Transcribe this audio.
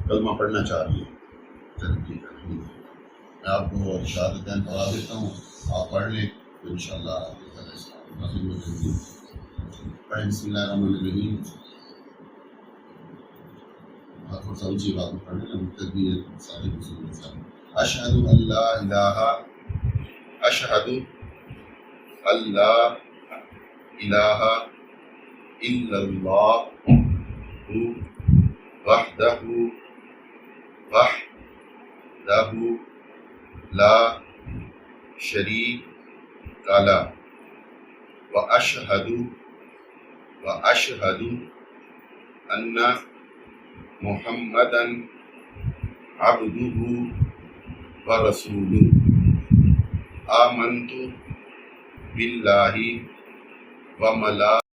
کلمہ پڑھنا چاہ رہی ہے. ٹھیک ہے, میں آپ کو شہادتین پڑھا دیتا ہوں, آپ پڑھ لیں تو انشاءاللہ بسم اللہ الرحمن الرحیم. آپ کو سمجھی بات میں پڑھنے میں تدبیر ساری رسول اللہ. اشہد ان لا الہ اشہد ان لا الہ الا اللہ وحدہ لا شریک له واشہد ان محمدا عبدہ ورسولہ. آمنت باللہ وملائکتہ